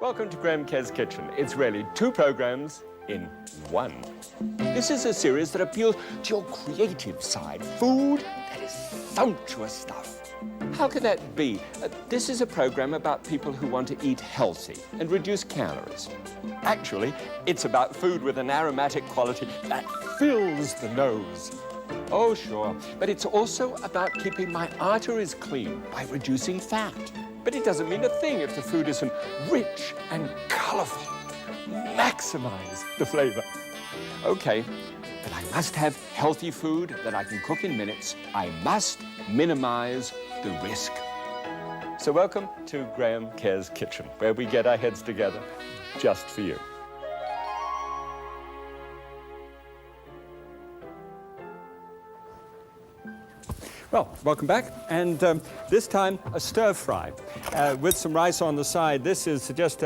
Welcome to Graham Kerr's Kitchen. It's really two programs in one. This is a series that appeals to your creative side. Food that is sumptuous stuff. How could that be? This is a program about people who want to eat healthy and reduce calories. Actually, it's about food with an aromatic quality that fills the nose. Oh, sure, but it's also about keeping my arteries clean by reducing fat. But it doesn't mean a thing if the food isn't rich and colorful. Maximize the flavor. Okay, but I must have healthy food that I can cook in minutes. I must minimize the risk. So welcome to Graham Kerr's Kitchen, where we get our heads together just for you. Well, welcome back, and this time a stir fry with some rice on the side. This is just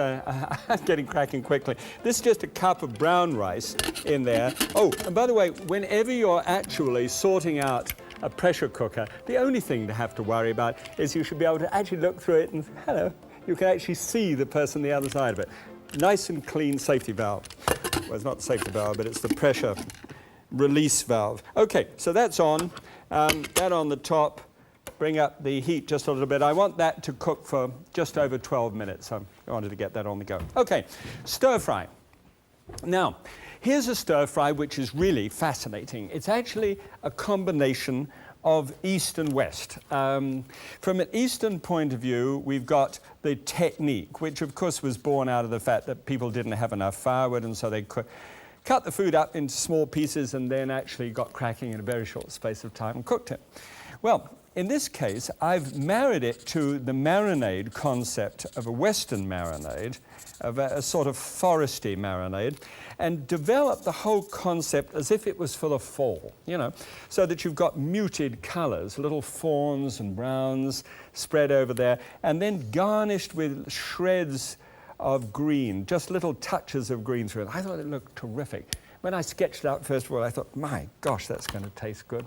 getting cracking quickly. This is just a cup of brown rice in there. Oh, and by the way, whenever you're actually sorting out a pressure cooker, the only thing to have to worry about is you should be able to actually look through it and, hello, you can actually see the person on the other side of it. Nice and clean safety valve. Well, it's not the safety valve, but it's the pressure release valve. Okay, so that's on. That on the top, bring up the heat just a little bit. I want that to cook for just over 12 minutes. I wanted to get that on the go. Okay, stir fry. Now, here's a stir fry which is really fascinating. It's actually a combination of East and West. From an Eastern point of view, we've got the technique, which of course was born out of the fact that people didn't have enough firewood, and so they cut the food up into small pieces and then actually got cracking in a very short space of time and cooked it. Well, in this case, I've married it to the marinade concept of a Western marinade, of a sort of foresty marinade, and developed the whole concept as if it was for the fall, you know, so that you've got muted colors, little fawns and browns spread over there, and then garnished with shreds of green, just little touches of green through it. I thought it looked terrific. When I sketched it out first of all, I thought, my gosh, that's going to taste good.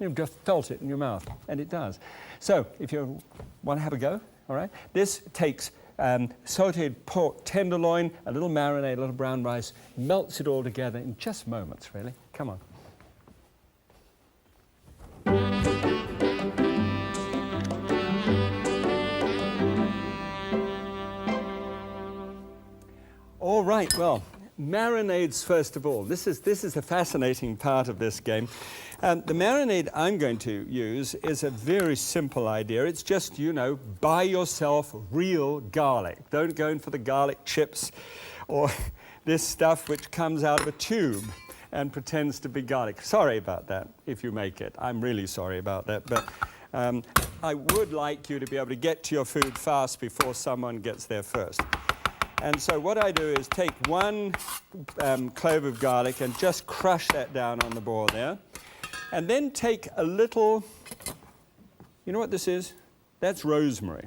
You just felt it in your mouth, and it does. So if you want to have a go, all right, this takes sauteed pork tenderloin, a little marinade, a little brown rice, melts it all together in just moments, really. Come on. All right, well, marinades first of all. This is a fascinating part of this game. The marinade I'm going to use is a very simple idea. It's just, you know, buy yourself real garlic. Don't go in for the garlic chips or this stuff which comes out of a tube and pretends to be garlic. Sorry about that if you make it. I'm really sorry about that. But I would like you to be able to get to your food fast before someone gets there first. And so what I do is take one clove of garlic and just crush that down on the board there. And then take a little, you know what this is? That's rosemary.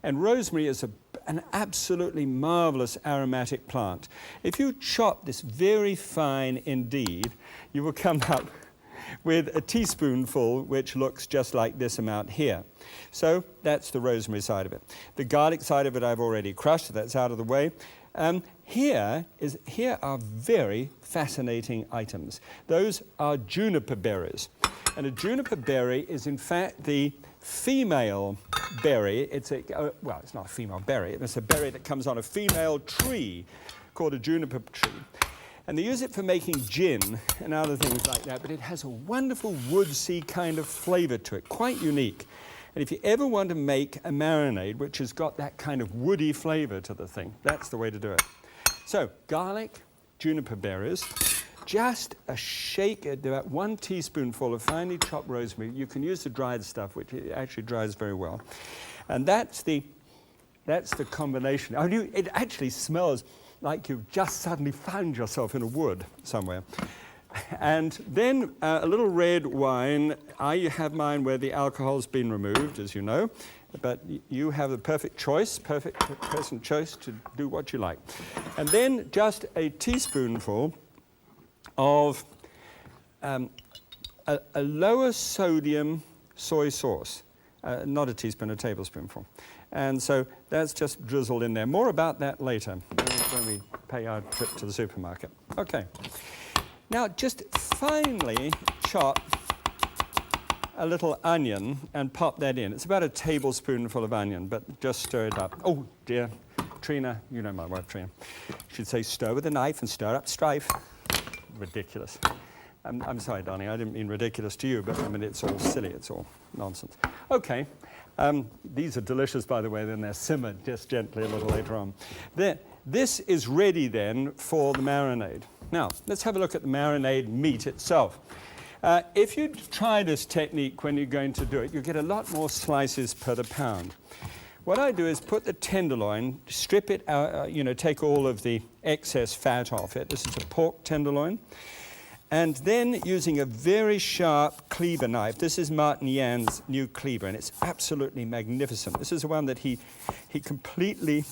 And rosemary is an absolutely marvelous aromatic plant. If you chop this very fine indeed, you will come up with a teaspoonful, which looks just like this amount here. So that's the rosemary side of it. The garlic side of it I've already crushed, so that's out of the way. Here are very fascinating items. Those are juniper berries. And a juniper berry is in fact the female berry. Well, it's not a female berry. It's a berry that comes on a female tree called a juniper tree. And they use it for making gin and other things like that, but it has a wonderful woodsy kind of flavor to it, quite unique. And if you ever want to make a marinade which has got that kind of woody flavor to the thing, that's the way to do it. So, garlic, juniper berries, just a shake, about 1 teaspoonful of finely chopped rosemary. You can use the dried stuff, which actually dries very well. And that's the combination. Oh, it actually smells like you've just suddenly found yourself in a wood somewhere. And then a little red wine. I have mine where the alcohol's been removed, as you know, but you have the perfect choice, perfect person choice to do what you like. And then just a teaspoonful of a lower sodium soy sauce, not a teaspoon, a tablespoonful. And so that's just drizzled in there. More about that later when we pay our trip to the supermarket. Okay. Now just finely chop a little onion and pop that in. It's about a tablespoonful of onion, but just stir it up. Oh dear, Trina, you know my wife Trina. She'd say stir with a knife and stir up strife. Ridiculous. I'm sorry, Donnie, I didn't mean ridiculous to you, but I mean it's all silly, it's all nonsense. Okay, these are delicious, by the way, then they're simmered just gently a little later on. This is ready then for the marinade. Now, let's have a look at the marinade meat itself. If you try this technique when you're going to do it, you get a lot more slices per the pound. What I do is put the tenderloin, strip it out, take all of the excess fat off it. This is a pork tenderloin. And then using a very sharp cleaver knife, this is Martin Yan's new cleaver, and it's absolutely magnificent. This is the one that he completely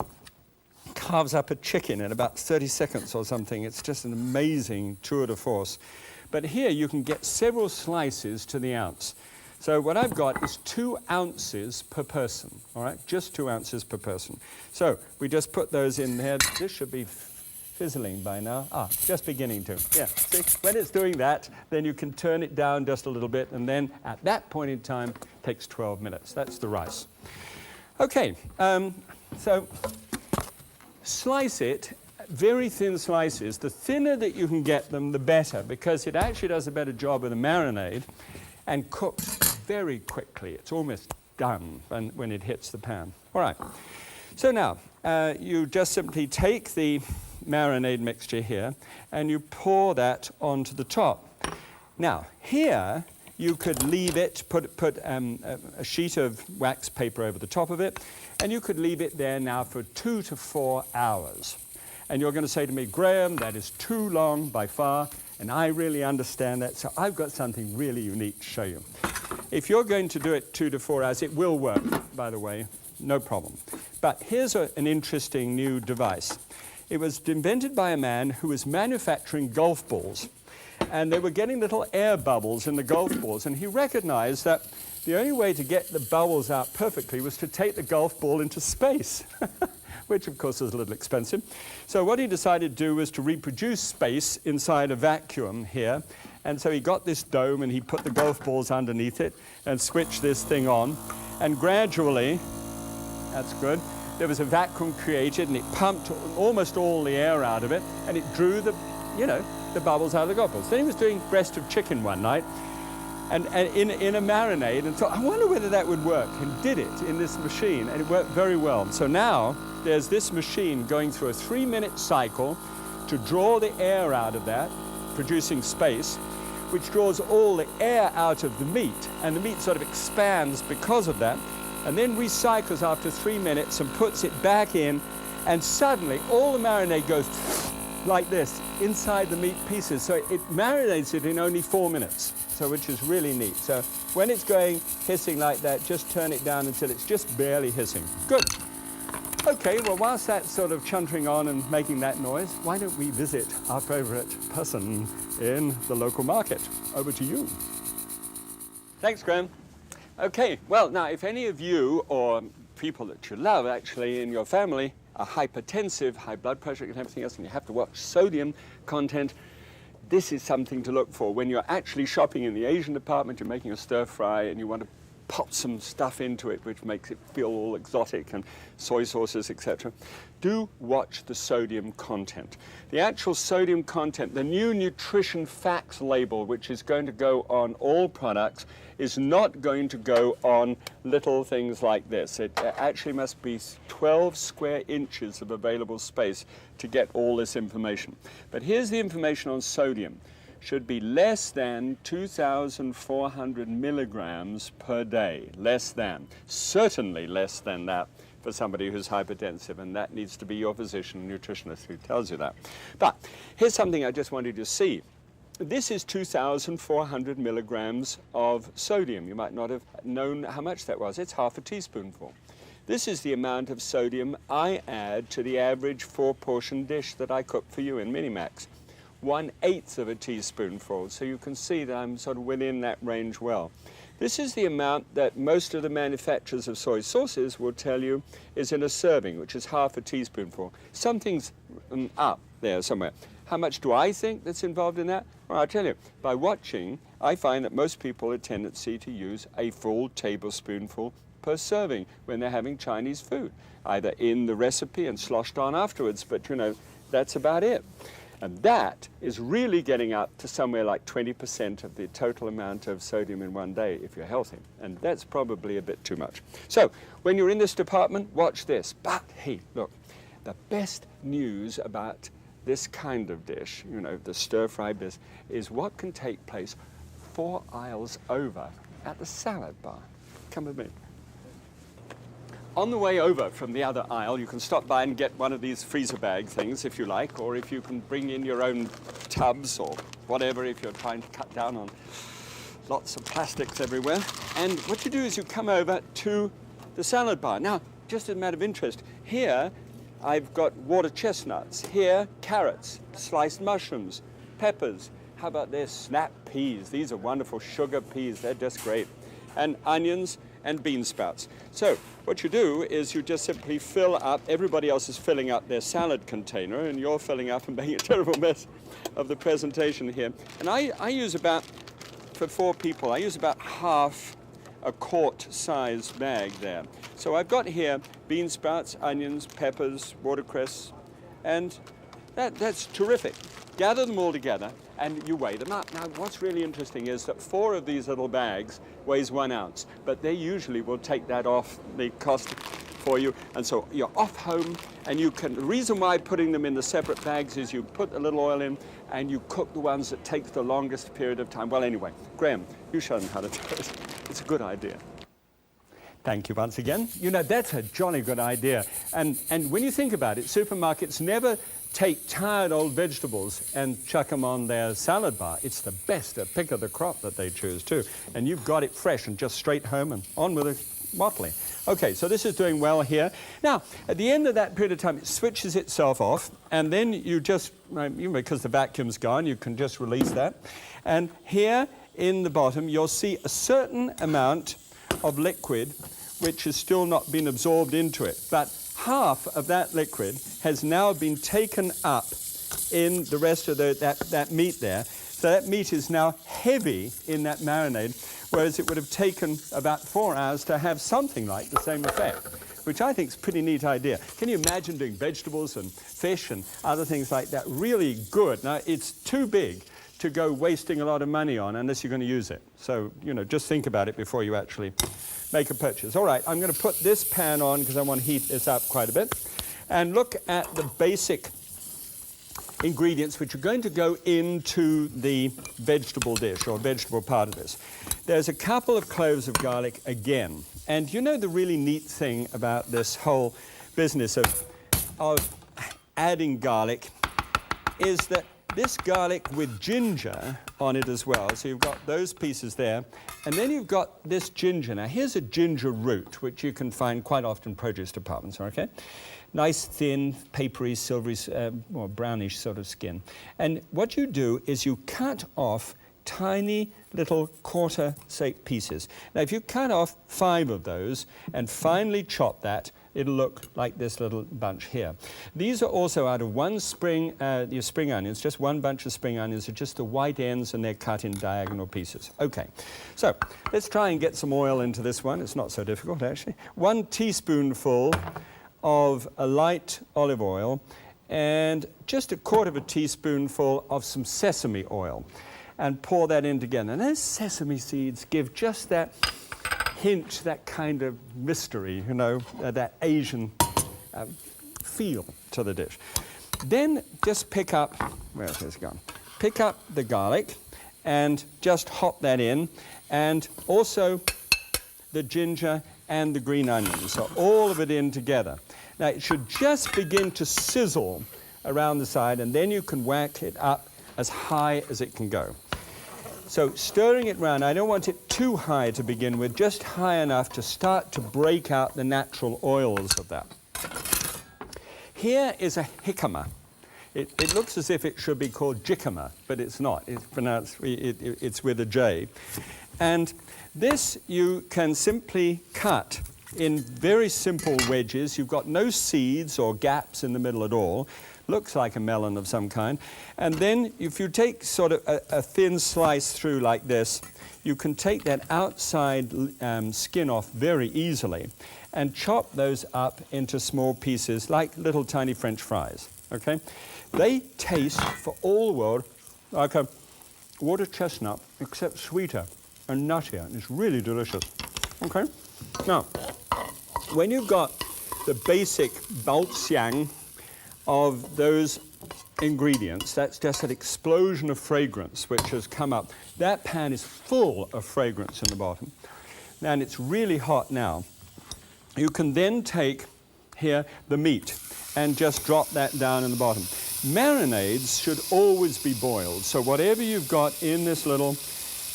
carves up a chicken in about 30 seconds or something. It's just an amazing tour de force. But here you can get several slices to the ounce. So what I've got is 2 ounces per person, all right? Just 2 ounces per person. So we just put those in there. This should be fizzling by now. Just beginning to. Yeah, see, when it's doing that, then you can turn it down just a little bit, and then at that point in time, it takes 12 minutes. That's the rice. Okay, so slice it, very thin slices. The thinner that you can get them, the better, because it actually does a better job of the marinade and cooks very quickly. It's almost done when it hits the pan. All right, so now you just simply take the marinade mixture here and you pour that onto the top. Now here you could leave it, put a sheet of wax paper over the top of it, and you could leave it there now for 2 to 4 hours. And you're going to say to me, Graham, that is too long by far, and I really understand that, so I've got something really unique to show you. If you're going to do it 2 to 4 hours, it will work, by the way, no problem. But here's an interesting new device. It was invented by a man who was manufacturing golf balls, and they were getting little air bubbles in the golf balls, and he recognized that the only way to get the bubbles out perfectly was to take the golf ball into space, which of course is a little expensive. So what he decided to do was to reproduce space inside a vacuum here, and so he got this dome and he put the golf balls underneath it and switched this thing on, and gradually, that's good, there was a vacuum created and it pumped almost all the air out of it, and it drew the bubbles out of the golf balls. Then he was doing breast of chicken one night, and in a marinade, and thought, I wonder whether that would work, and did it in this machine, and it worked very well. So now there's this machine going through a 3-minute cycle to draw the air out of that, producing space, which draws all the air out of the meat, and the meat sort of expands because of that, and then recycles after 3 minutes and puts it back in, and suddenly all the marinade goes like this inside the meat pieces. So it marinates it in only 4 minutes, so which is really neat. So when it's going hissing like that, just turn it down until it's just barely hissing. Good. Okay, well, whilst that's sort of chuntering on and making that noise, why don't we visit our favorite person in the local market? Over to you. Thanks, Graham. Okay, well, now, if any of you or people that you love, actually, in your family are hypertensive, high blood pressure and everything else, and you have to watch sodium content, this is something to look for. When you're actually shopping in the Asian department, you're making a stir fry and you want to pop some stuff into it which makes it feel all exotic, and soy sauces, etc. Do watch the sodium content. The actual sodium content, the new nutrition facts label, which is going to go on all products, is not going to go on little things like this. It actually must be 12 square inches of available space to get all this information. But here's the information on sodium. Should be less than 2,400 milligrams per day, less than. Certainly less than that for somebody who's hypertensive, and that needs to be your physician, nutritionist who tells you that. But here's something I just wanted you to see. This is 2,400 milligrams of sodium. You might not have known how much that was. It's half a teaspoonful. This is the amount of sodium I add to the average 4-portion dish that I cook for you in Minimax. 1/8 of a teaspoonful, so you can see that I'm sort of within that range well. This is the amount that most of the manufacturers of soy sauces will tell you is in a serving, which is half a teaspoonful. Something's up there somewhere. How much do I think that's involved in that? Well, I'll tell you, by watching, I find that most people have a tendency to use a full tablespoonful per serving when they're having Chinese food, either in the recipe and sloshed on afterwards, but you know, that's about it. And that is really getting up to somewhere like 20% of the total amount of sodium in one day if you're healthy. And that's probably a bit too much. So when you're in this department, watch this. But hey, look, the best news about this kind of dish, you know, the stir-fry dish, is what can take place 4 aisles over at the salad bar. Come with me. On the way over from the other aisle, you can stop by and get one of these freezer bag things if you like, or if you can bring in your own tubs or whatever if you're trying to cut down on lots of plastics everywhere. And what you do is you come over to the salad bar. Now, just as a matter of interest, here I've got water chestnuts, here carrots, sliced mushrooms, peppers. How about this? Snap peas. These are wonderful sugar peas. They're just great. And onions and bean sprouts. So what you do is you just simply fill up, everybody else is filling up their salad container and you're filling up and making a terrible mess of the presentation here. And I use about, for 4 people, I use about half a quart-size bag there. So I've got here bean sprouts, onions, peppers, watercress, and that's terrific. Gather them all together and you weigh them up. Now, what's really interesting is that 4 of these little bags weighs 1 ounce, but they usually will take that off the cost for you. And so you're off home, and you can, the reason why putting them in the separate bags is you put a little oil in and you cook the ones that take the longest period of time. Well, anyway, Graham, you show them how to do it. It's a good idea. Thank you once again. You know, that's a jolly good idea. And when you think about it, supermarkets never take tired old vegetables and chuck them on their salad bar. It's the best, a pick of the crop that they choose too. And you've got it fresh and just straight home and on with it motley. Okay, so this is doing well here. Now, at the end of that period of time, it switches itself off, and then you just, because the vacuum's gone, you can just release that. And here in the bottom, you'll see a certain amount of liquid which has still not been absorbed into it. But half of that liquid has now been taken up in the rest of that meat there. So that meat is now heavy in that marinade, whereas it would have taken about 4 hours to have something like the same effect, which I think is a pretty neat idea. Can you imagine doing vegetables and fish and other things like that? Really good. Now, it's too big to go wasting a lot of money on unless you're going to use it. So, you know, just think about it before you actually make a purchase. All right, I'm going to put this pan on because I want to heat this up quite a bit. And look at the basic ingredients which are going to go into the vegetable dish or vegetable part of this. There's a couple of cloves of garlic again. And you know the really neat thing about this whole business of adding garlic is that this garlic with ginger on it as well. So you've got those pieces there. And then you've got this ginger. Now, here's a ginger root, which you can find quite often in produce departments, okay? Nice, thin, papery, silvery, or brownish sort of skin. And what you do is you cut off tiny little quarter-shaped pieces. Now, if you cut off 5 of those and finely chop that, it'll look like this little bunch here. These are also out of one spring onions, just one bunch of spring onions, are just the white ends, and they're cut in diagonal pieces. Okay, so let's try and get some oil into this one. It's not so difficult, actually. 1 teaspoonful of a light olive oil and just 1/4 teaspoonful of some sesame oil, and pour that in together. And those sesame seeds give just that hint, that kind of mystery, you know, that Asian feel to the dish. Then just pick up, where has it gone? Pick up the garlic and just hop that in, and also the ginger and the green onions, so all of it in together. Now it should just begin to sizzle around the side, and then you can whack it up as high as it can go. So stirring it round, I don't want it too high to begin with, just high enough to start to break out the natural oils of that. Here is a jicama. It looks as if it should be called jicama, but it's not. It's pronounced, it's with a J. And this you can simply cut in very simple wedges. You've got no seeds or gaps in the middle at all. Looks like a melon of some kind. And then if you take sort of a thin slice through like this, you can take that outside skin off very easily and chop those up into small pieces like little tiny French fries, okay? They taste, for all the world, like a water chestnut, except sweeter and nuttier. It's really delicious, okay? Now, when you've got the basic baoxiang of those ingredients, that's just an explosion of fragrance which has come up. That pan is full of fragrance in the bottom, and it's really hot now. You can then take here the meat and just drop that down in the bottom. Marinades should always be boiled, so whatever you've got in this little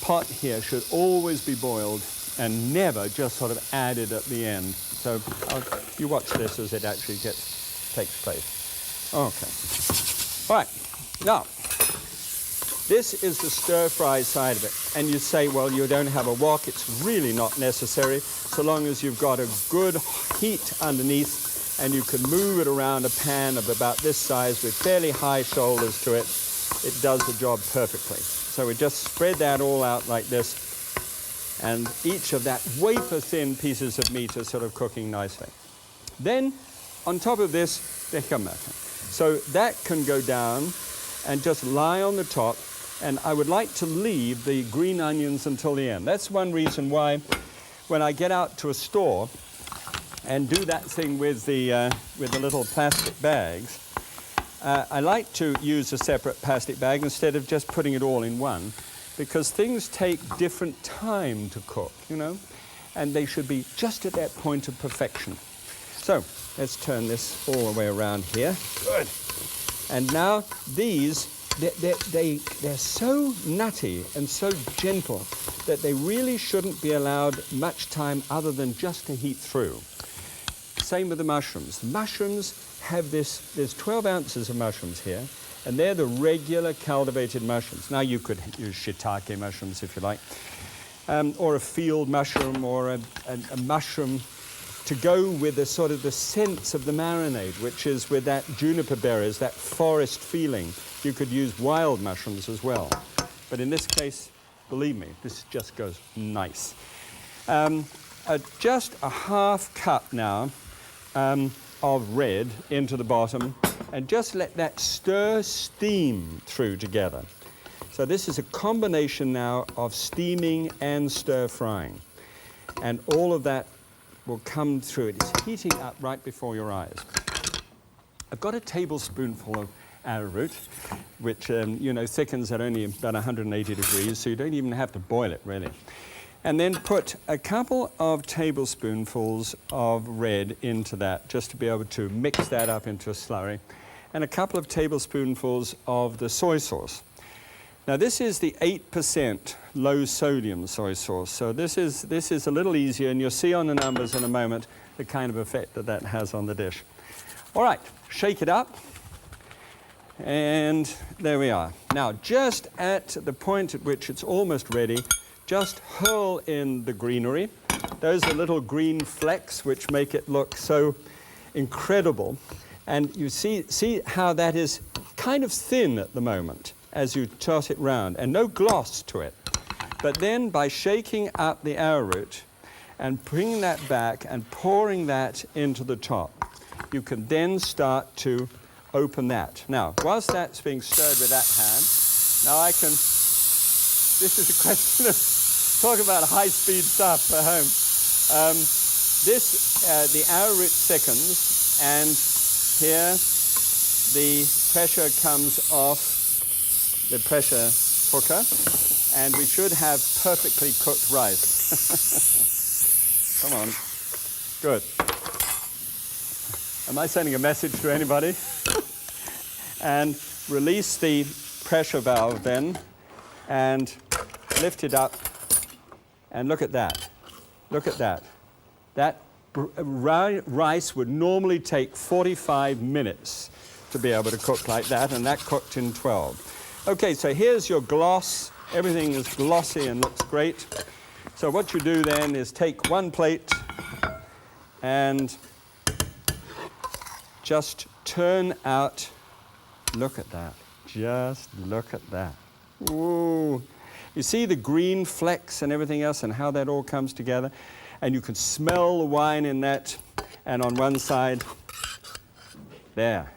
pot here should always be boiled and never just sort of added at the end. So you watch this as it actually takes place. Okay. All right. Now, this is the stir-fry side of it. And you say, well, you don't have a wok. It's really not necessary, so long as you've got a good heat underneath and you can move it around a pan of about this size with fairly high shoulders to it. It does the job perfectly. So we just spread that all out like this, and each of that wafer-thin pieces of meat is sort of cooking nicely. Then, on top of this, the jicama. So that can go down and just lie on the top, and I would like to leave the green onions until the end. That's one reason why when I get out to a store and do that thing with the little plastic bags, I like to use a separate plastic bag instead of just putting it all in one, because things take different time to cook, you know, and they should be just at that point of perfection. So let's turn this all the way around here. Good. And now these, they're so nutty and so gentle that they really shouldn't be allowed much time other than just to heat through. Same with the mushrooms. The mushrooms have there's 12 ounces of mushrooms here, and they're the regular cultivated mushrooms. Now you could use shiitake mushrooms if you like, or a field mushroom, or a mushroom to go with the sort of the sense of the marinade, which is with that juniper berries, that forest feeling. You could use wild mushrooms as well. But in this case, believe me, this just goes nice. Just a half cup now of red into the bottom, and just let that steam through together. So this is a combination now of steaming and stir frying. And all of that will come through. It's heating up right before your eyes. I've got a tablespoonful of arrowroot, which thickens at only about 180 degrees, so you don't even have to boil it really. And then put a couple of tablespoonfuls of red into that, just to be able to mix that up into a slurry, and a couple of tablespoonfuls of the soy sauce. Now this is the 8% low sodium soy sauce, so this is a little easier, and you'll see on the numbers in a moment the kind of effect that that has on the dish. All right, shake it up, and there we are. Now just at the point at which it's almost ready, just hurl in the greenery. Those are little green flecks which make it look so incredible. And you see how that is kind of thin at the moment as you toss it round, and no gloss to it. But then by shaking up the arrowroot and bringing that back and pouring that into the top, you can then start to open that. Now, whilst that's being stirred with that hand, now this is a question of, talk about high-speed stuff for home. The arrowroot thickens, and here the pressure comes off the pressure cooker, and we should have perfectly cooked rice. Come on. Good. Am I sending a message to anybody? And release the pressure valve then, and lift it up, and look at that. Look at that. That rice would normally take 45 minutes to be able to cook like that, and that cooked in 12. Okay, so here's your gloss. Everything is glossy and looks great. So what you do then is take one plate and just turn out. Look at that. Just look at that. Ooh. You see the green flecks and everything else and how that all comes together? And you can smell the wine in that. And on one side, there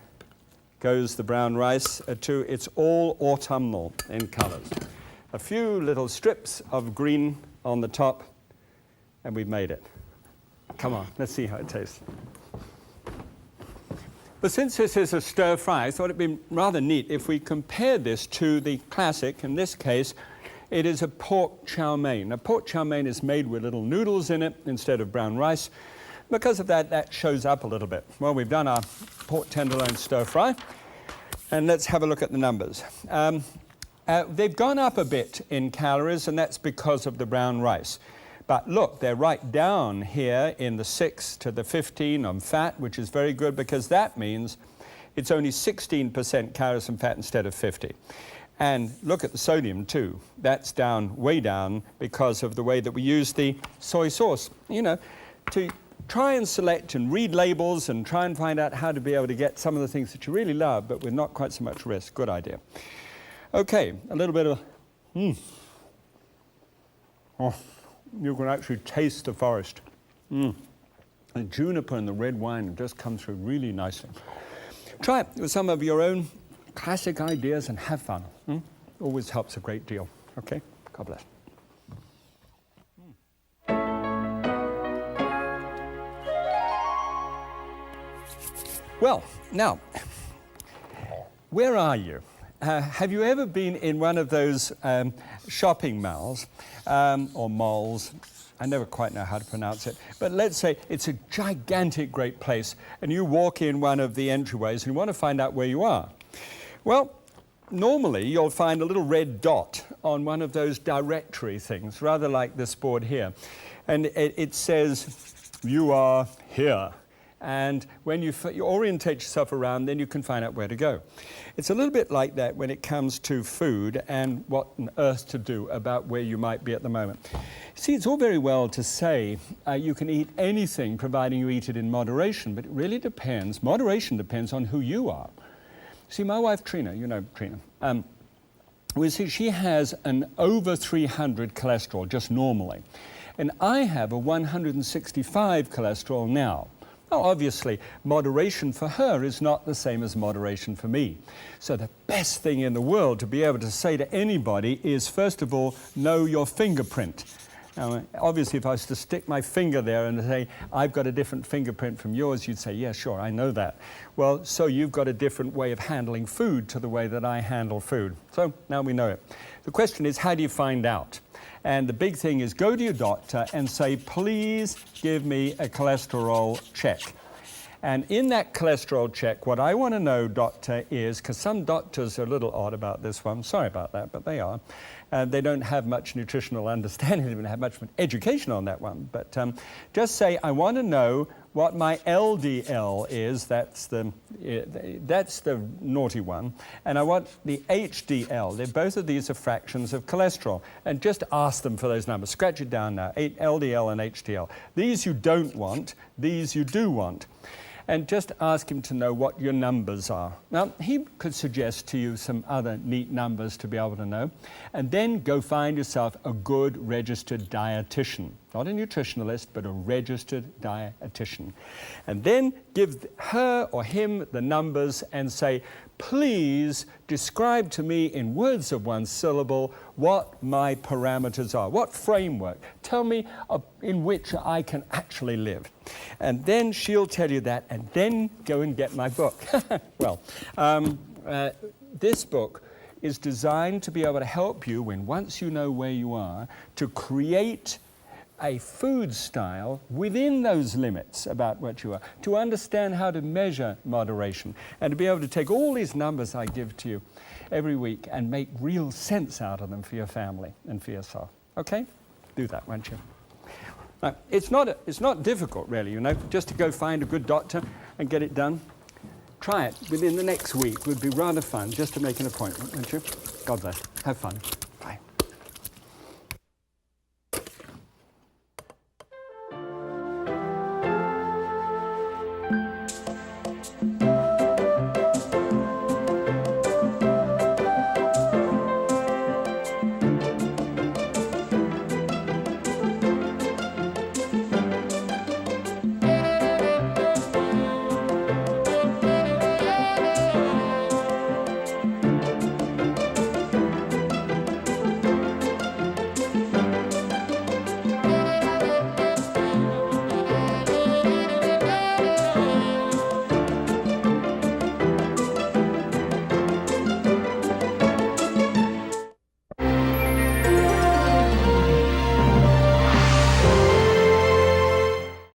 goes the brown rice. It's all autumnal in colors. A few little strips of green on the top, and we've made it. Come on, let's see how it tastes. But since this is a stir fry, I thought it'd be rather neat if we compared this to the classic. In this case, it is a pork chow mein. Now, pork chow mein is made with little noodles in it instead of brown rice. Because of that, that shows up a little bit. Well, we've done our pork tenderloin stir fry, and let's have a look at the numbers. They've gone up a bit in calories, and that's because of the brown rice. But look, they're right down here in the 6 to the 15 on fat, which is very good because that means it's only 16% calories and fat instead of 50. And look at the sodium too. That's down, way down, because of the way that we use the soy sauce. You know, to try and select and read labels and try and find out how to be able to get some of the things that you really love, but with not quite so much risk. Good idea. Okay, a little bit of, Oh, you can actually taste the forest. The juniper and the red wine just come through really nicely. Try it with some of your own classic ideas and have fun. Always helps a great deal. Okay? God bless. Well, now, where are you? Have you ever been in one of those shopping malls or malls? I never quite know how to pronounce it, but let's say it's a gigantic, great place, and you walk in one of the entryways and you want to find out where you are. Well, normally you'll find a little red dot on one of those directory things, rather like this board here, and it says, "You are here." And when you orientate yourself around, then you can find out where to go. It's a little bit like that when it comes to food and what on earth to do about where you might be at the moment. See, it's all very well to say you can eat anything providing you eat it in moderation, but it really depends. Moderation depends on who you are. See, my wife Trina, you know Trina, she has an over 300 cholesterol just normally, and I have a 165 cholesterol now. Now, obviously, moderation for her is not the same as moderation for me. So the best thing in the world to be able to say to anybody is, first of all, know your fingerprint. Now, obviously, if I was to stick my finger there and say, I've got a different fingerprint from yours, you'd say, yeah, sure, I know that. Well, so you've got a different way of handling food to the way that I handle food. So now we know it. The question is, how do you find out? And the big thing is go to your doctor and say, please give me a cholesterol check. And in that cholesterol check, what I want to know, doctor, is, because some doctors are a little odd about this one, sorry about that, but they are. They don't have much nutritional understanding, they don't have much education on that one. But just say, I want to know what my LDL is, that's the naughty one, and I want the HDL. Both of these are fractions of cholesterol, and just ask them for those numbers. Scratch it down now, LDL and HDL. These you don't want, these you do want. And just ask him to know what your numbers are. Now, he could suggest to you some other neat numbers to be able to know, and then go find yourself a good registered dietitian. Not a nutritionalist, but a registered dietitian. And then give her or him the numbers and say, please describe to me in words of one syllable what my parameters are, what framework. Tell me in which I can actually live. And then she'll tell you that, and then go and get my book. Well, this book is designed to be able to help you when once you know where you are, to create a food style within those limits about what you are, to understand how to measure moderation, and to be able to take all these numbers I give to you every week and make real sense out of them for your family and for yourself. Okay? Do that, won't you? Now, it's not difficult, really, you know, just to go find a good doctor and get it done. try it within the next week. It would be rather fun just to make an appointment, wouldn't you? God bless. Have fun.